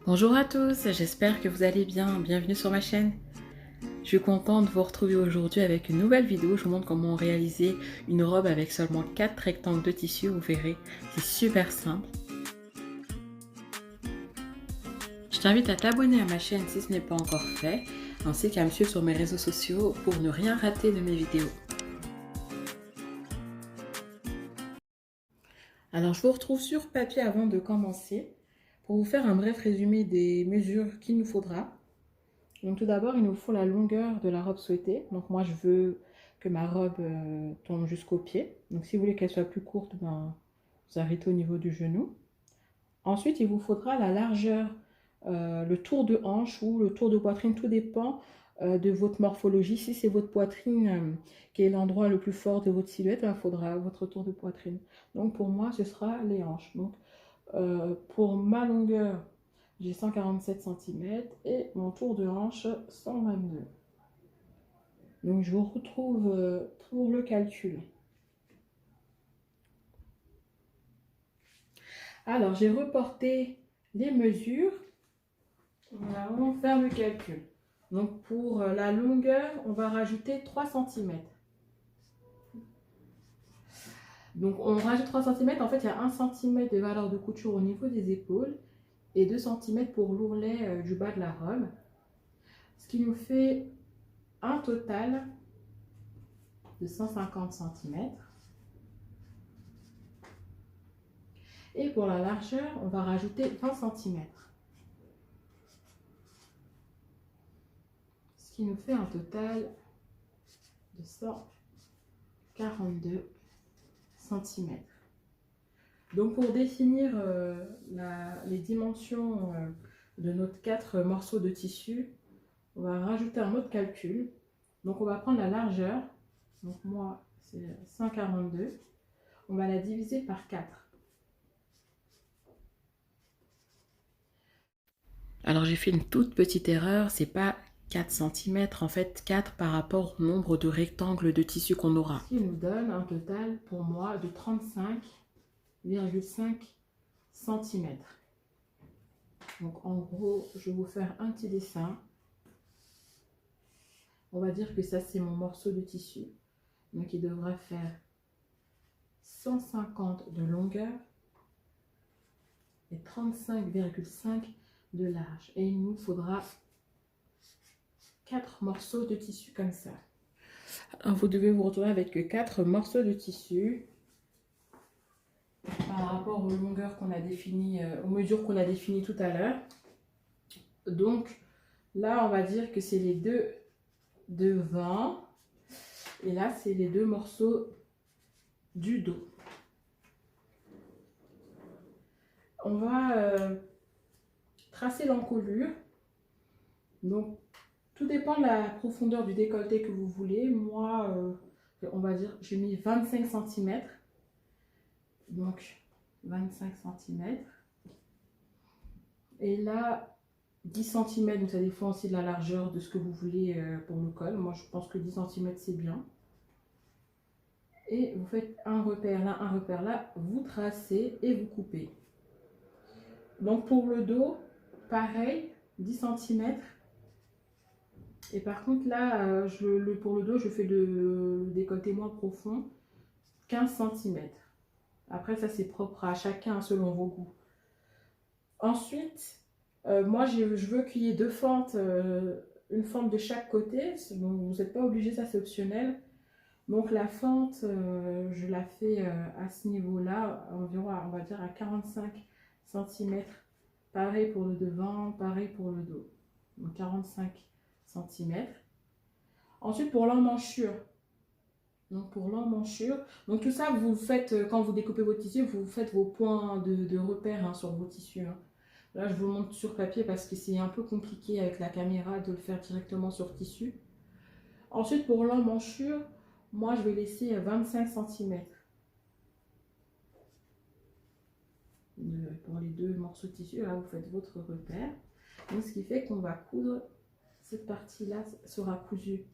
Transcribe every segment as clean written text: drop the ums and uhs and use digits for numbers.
Bonjour à tous, j'espère que vous allez bien, bienvenue sur ma chaîne. Je suis contente de vous retrouver aujourd'hui avec une nouvelle vidéo. Je vous montre comment réaliser une robe avec seulement 4 rectangles de tissu, vous verrez, c'est super simple. Je t'invite à t'abonner à ma chaîne si ce n'est pas encore fait, ainsi qu'à me suivre sur mes réseaux sociaux pour ne rien rater de mes vidéos. Alors je vous retrouve sur papier avant de commencer pour vous faire un bref résumé des mesures qu'il nous faudra. Donc tout d'abord, il nous faut la longueur de la robe souhaitée. Donc moi, je veux que ma robe tombe jusqu'au pied. Donc si vous voulez qu'elle soit plus courte, ben, vous arrêtez au niveau du genou. Ensuite, il vous faudra la largeur, le tour de hanche ou le tour de poitrine. Tout dépend de votre morphologie. Si c'est votre poitrine qui est l'endroit le plus fort de votre silhouette, il faudra votre tour de poitrine. Donc pour moi, ce sera les hanches. Donc pour ma longueur, j'ai 147 cm et mon tour de hanche 122. Donc je vous retrouve pour le calcul. Alors j'ai reporté les mesures. Nous allons faire le calcul. Donc pour la longueur, on va rajouter 3 cm. Donc on rajoute 3 cm. En fait, il y a 1 cm de valeur de couture au niveau des épaules et 2 cm pour l'ourlet du bas de la robe. Ce qui nous fait un total de 150 cm. Et pour la largeur, on va rajouter 20 cm. Ce qui nous fait un total de 142 cm. Donc pour définir les dimensions de nos 4 morceaux de tissu, on va rajouter un autre calcul. Donc on va prendre la largeur, donc moi c'est 142, on va la diviser par 4. Alors j'ai fait une toute petite erreur, c'est pas 4 cm, en fait 4 par rapport au nombre de rectangles de tissu qu'on aura. Ce qui nous donne un total pour moi de 35,5 cm. Donc en gros, je vais vous faire un petit dessin. On va dire que ça c'est mon morceau de tissu. Donc il devra faire 150 de longueur et 35,5 de large. Et il nous faudra 4 morceaux de tissu comme ça. Alors, vous devez vous retrouver avec 4 morceaux de tissu par rapport aux longueurs qu'on a définies, aux mesures qu'on a définies tout à l'heure. Donc là, on va dire que c'est les deux devant et là, c'est les 2 morceaux du dos. On va tracer l'encolure. Donc, tout dépend de la profondeur du décolleté que vous voulez. Moi, on va dire, j'ai mis 25 cm. Donc, 25 cm. Et là, 10 cm, donc ça dépend aussi de la largeur de ce que vous voulez pour le col. Moi, je pense que 10 cm, c'est bien. Et vous faites un repère là, vous tracez et vous coupez. Donc, pour le dos, pareil, 10 cm. Et par contre, là, pour le dos, je fais le décolleté moins profond, 15 cm. Après, ça, c'est propre à chacun selon vos goûts. Ensuite, moi, je veux qu'il y ait 2 fentes, une fente de chaque côté. Donc, vous n'êtes pas obligé, ça, c'est optionnel. Donc, la fente, je la fais à ce niveau-là, environ, on va dire, à 45 cm. Pareil pour le devant, pareil pour le dos. Donc, 45 cm. Ensuite, pour l'emmanchure. Donc, pour l'emmanchure. Donc, tout ça, vous faites, quand vous découpez votre tissu, vous faites vos points de repère hein, sur vos tissus. Hein. Là, je vous le montre sur papier parce que c'est un peu compliqué avec la caméra de le faire directement sur tissu. Ensuite, pour l'emmanchure, moi, je vais laisser 25 cm. Pour les 2 morceaux de tissu, là, vous faites votre repère. Donc, ce qui fait qu'on va coudre, cette partie-là sera cousue.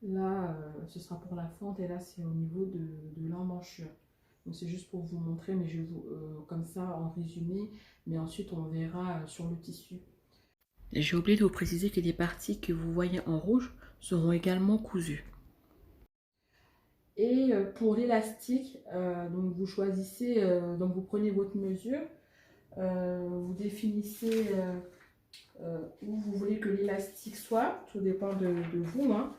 Là, ce sera pour la fente et là, c'est au niveau de l'emmanchure. Donc c'est juste pour vous montrer, mais je vais vous, comme ça en résumé, mais ensuite on verra sur le tissu. J'ai oublié de vous préciser que les parties que vous voyez en rouge seront également cousues. Et pour l'élastique, donc vous choisissez, donc vous prenez votre mesure, vous définissez où vous voulez que l'élastique soit, tout dépend de vous, hein.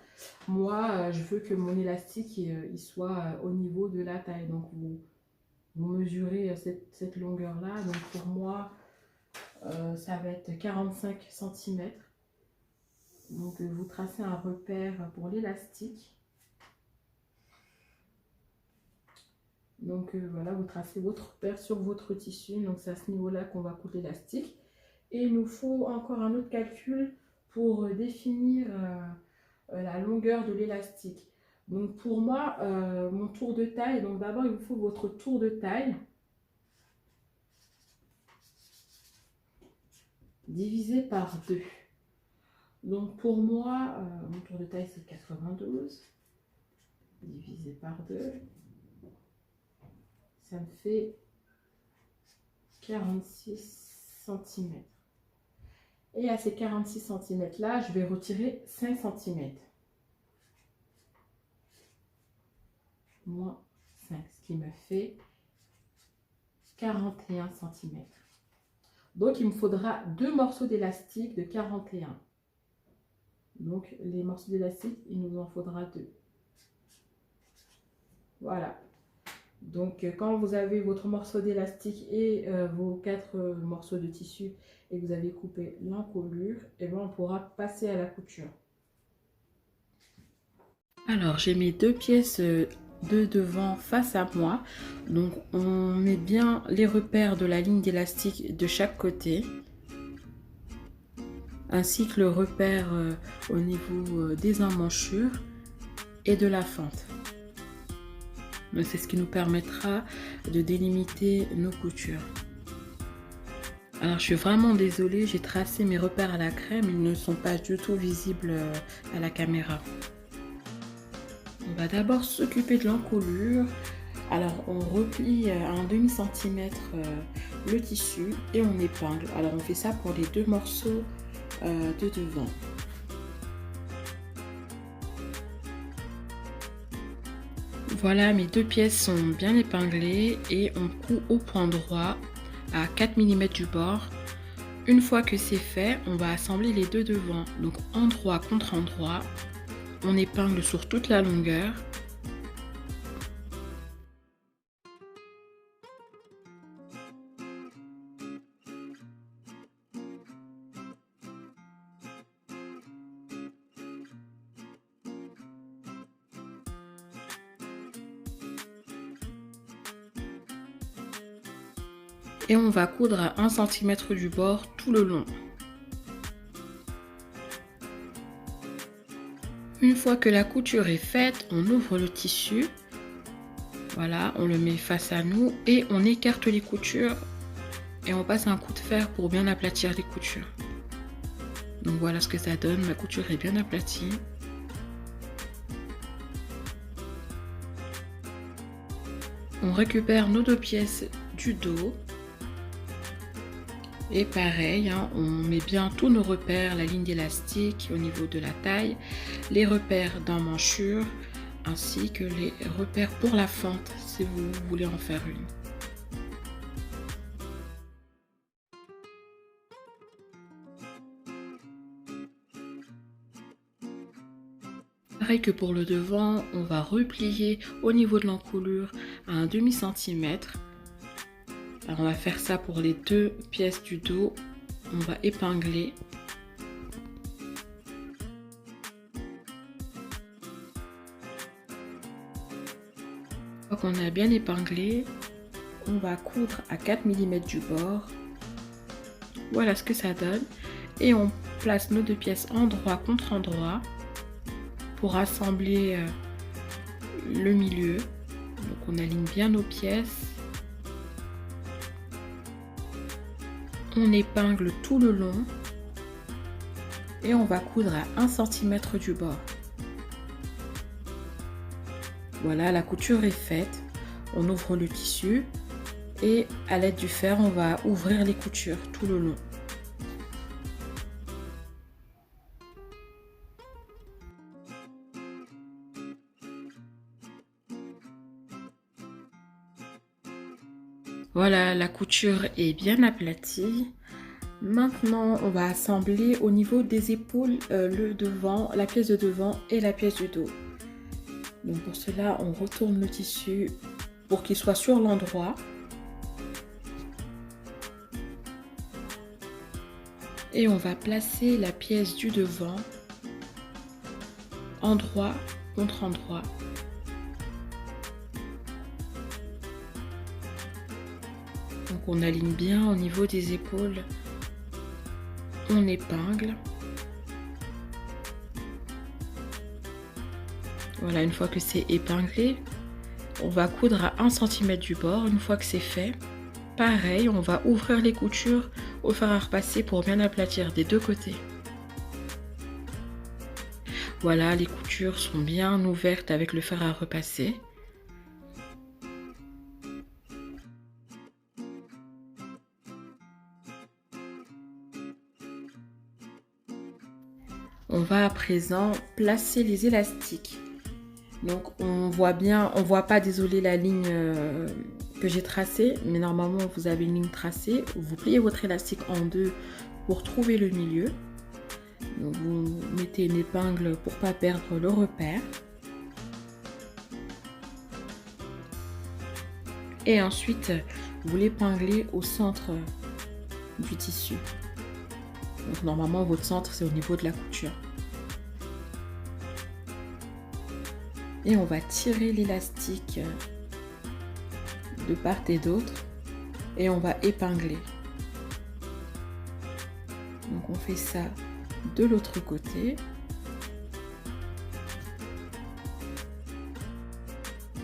Moi, je veux que mon élastique il soit au niveau de la taille, donc vous mesurez cette longueur-là. Donc pour moi, ça va être 45 cm. Donc vous tracez un repère pour l'élastique. Donc voilà, vous tracez votre repère sur votre tissu. Donc c'est à ce niveau-là qu'on va coudre l'élastique. Et il nous faut encore un autre calcul pour définir la longueur de l'élastique. Donc pour moi, mon tour de taille, donc d'abord il vous faut votre tour de taille divisé par 2. Donc pour moi, mon tour de taille c'est 92 divisé par 2. Ça me fait 46 cm. Et à ces 46 cm là, je vais retirer 5 cm. Moins 5, ce qui me fait 41 cm. Donc il me faudra 2 morceaux d'élastique de 41. Donc les morceaux d'élastique, il nous en faudra 2. Voilà. Donc quand vous avez votre morceau d'élastique et vos 4 morceaux de tissu et que vous avez coupé l'encolure, et bien on pourra passer à la couture. Alors j'ai mes 2 pièces de devant face à moi. Donc on met bien les repères de la ligne d'élastique de chaque côté, ainsi que le repère au niveau des emmanchures et de la fente. C'est ce qui nous permettra de délimiter nos coutures. Alors je suis vraiment désolée, j'ai tracé mes repères à la crème, ils ne sont pas du tout visibles à la caméra. On va d'abord s'occuper de l'encolure. Alors on replie à un demi-centimètre le tissu et on épingle. Alors on fait ça pour les 2 morceaux de devant. Voilà, mes 2 pièces sont bien épinglées et on coud au point droit à 4 mm du bord. Une fois que c'est fait, on va assembler les 2 devant. Donc endroit contre endroit, on épingle sur toute la longueur. Et on va coudre à 1 cm du bord tout le long. Une fois que la couture est faite, on ouvre le tissu. Voilà, on le met face à nous et on écarte les coutures et on passe un coup de fer pour bien aplatir les coutures. Donc voilà ce que ça donne, ma couture est bien aplatie. On récupère nos 2 pièces du dos. Et pareil, hein, on met bien tous nos repères, la ligne d'élastique au niveau de la taille, les repères d'emmanchure, ainsi que les repères pour la fente, si vous voulez en faire une. Pareil que pour le devant, on va replier au niveau de l'encolure à un demi-centimètre. Alors on va faire ça pour les 2 pièces du dos. On va épingler. Une fois qu'on a bien épinglé, on va coudre à 4 mm du bord. Voilà ce que ça donne. Et on place nos 2 pièces endroit contre endroit pour assembler le milieu. Donc on aligne bien nos pièces. On épingle tout le long et on va coudre à 1 cm du bord. Voilà, la couture est faite. On ouvre le tissu et à l'aide du fer, on va ouvrir les coutures tout le long. Voilà, la couture est bien aplatie. Maintenant, on va assembler au niveau des épaules le devant, la pièce de devant et la pièce du dos. Donc pour cela, on retourne le tissu pour qu'il soit sur l'endroit. Et on va placer la pièce du devant endroit contre endroit. Donc on aligne bien au niveau des épaules. On épingle. Voilà, une fois que c'est épinglé, on va coudre à 1 cm du bord. Une fois que c'est fait, pareil, on va ouvrir les coutures au fer à repasser pour bien aplatir des deux côtés. Voilà, les coutures sont bien ouvertes avec le fer à repasser. On va à présent placer les élastiques. Donc on voit bien, on voit pas, désolé, la ligne que j'ai tracée, mais normalement vous avez une ligne tracée. Vous pliez votre élastique en deux pour trouver le milieu. Donc vous mettez une épingle pour pas perdre le repère. Et ensuite vous l'épinglez au centre du tissu. Donc normalement votre centre c'est au niveau de la couture. Et on va tirer l'élastique de part et d'autre et on va épingler. Donc on fait ça de l'autre côté.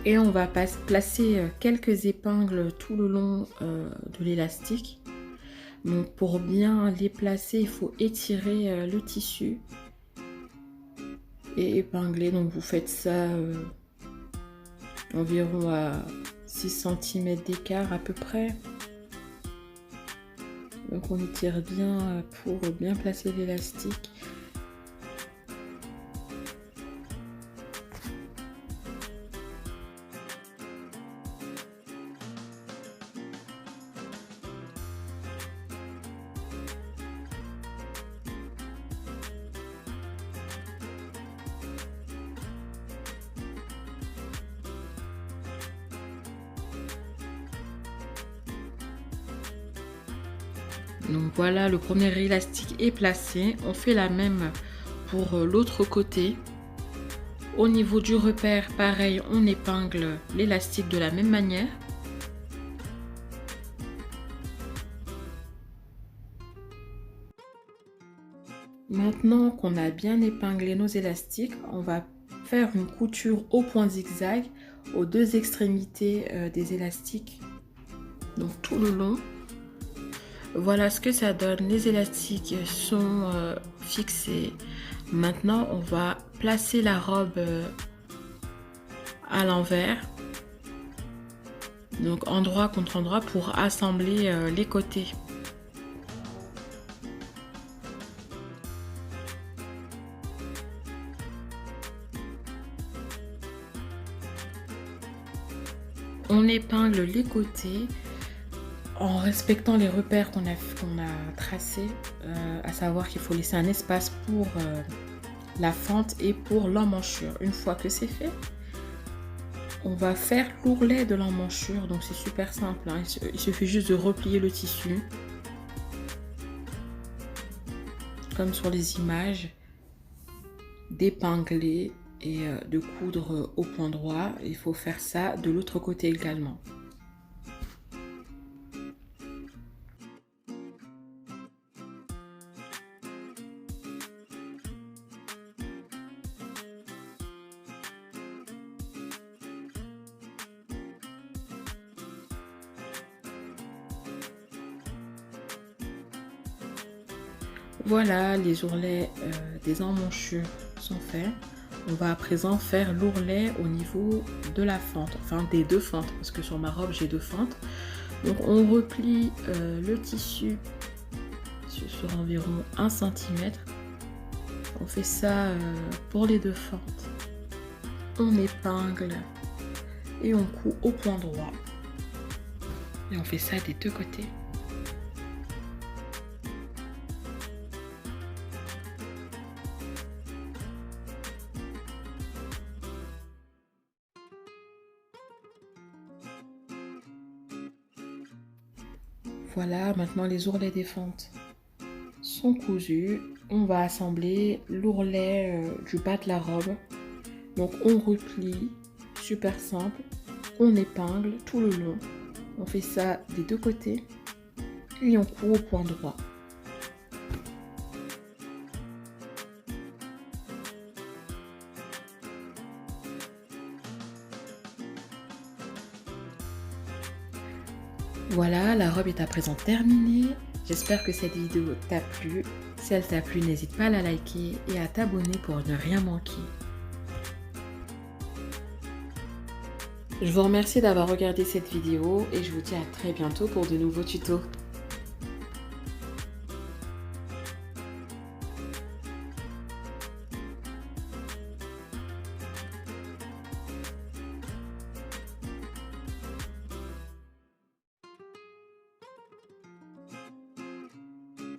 Et on va placer quelques épingles tout le long de l'élastique. Donc pour bien les placer, il faut étirer le tissu et épingler. Donc vous faites ça environ à 6 cm d'écart à peu près. Donc on étire bien pour bien placer l'élastique. Donc voilà, le premier élastique est placé. On fait la même pour l'autre côté. Au niveau du repère, pareil, on épingle l'élastique de la même manière. Maintenant qu'on a bien épinglé nos élastiques, on va faire une couture au point zigzag aux deux extrémités des élastiques. Donc tout le long. Voilà ce que ça donne. Les élastiques sont fixés. Maintenant, on va placer la robe à l'envers. Donc endroit contre endroit pour assembler les côtés. On épingle les côtés en respectant les repères qu'on a tracés, à savoir qu'il faut laisser un espace pour la fente et pour l'emmanchure. Une fois que c'est fait, on va faire l'ourlet de l'emmanchure. Donc c'est super simple, hein. Il suffit juste de replier le tissu comme sur les images, d'épingler et de coudre au point droit. Il faut faire ça de l'autre côté également. Voilà, les ourlets des emmanchures sont faits. On va à présent faire l'ourlet au niveau de la fente, enfin des deux fentes, parce que sur ma robe j'ai deux fentes. Donc on replie le tissu sur environ 1 cm. On fait ça pour les deux fentes. On épingle et on coud au point droit. Et on fait ça des deux côtés. Voilà, maintenant les ourlets des fentes sont cousus. On va assembler l'ourlet du bas de la robe. Donc on replie, super simple. On épingle tout le long. On fait ça des deux côtés et on coud au point droit. Voilà, la robe est à présent terminée. J'espère que cette vidéo t'a plu. Si elle t'a plu, n'hésite pas à la liker et à t'abonner pour ne rien manquer. Je vous remercie d'avoir regardé cette vidéo et je vous dis à très bientôt pour de nouveaux tutos.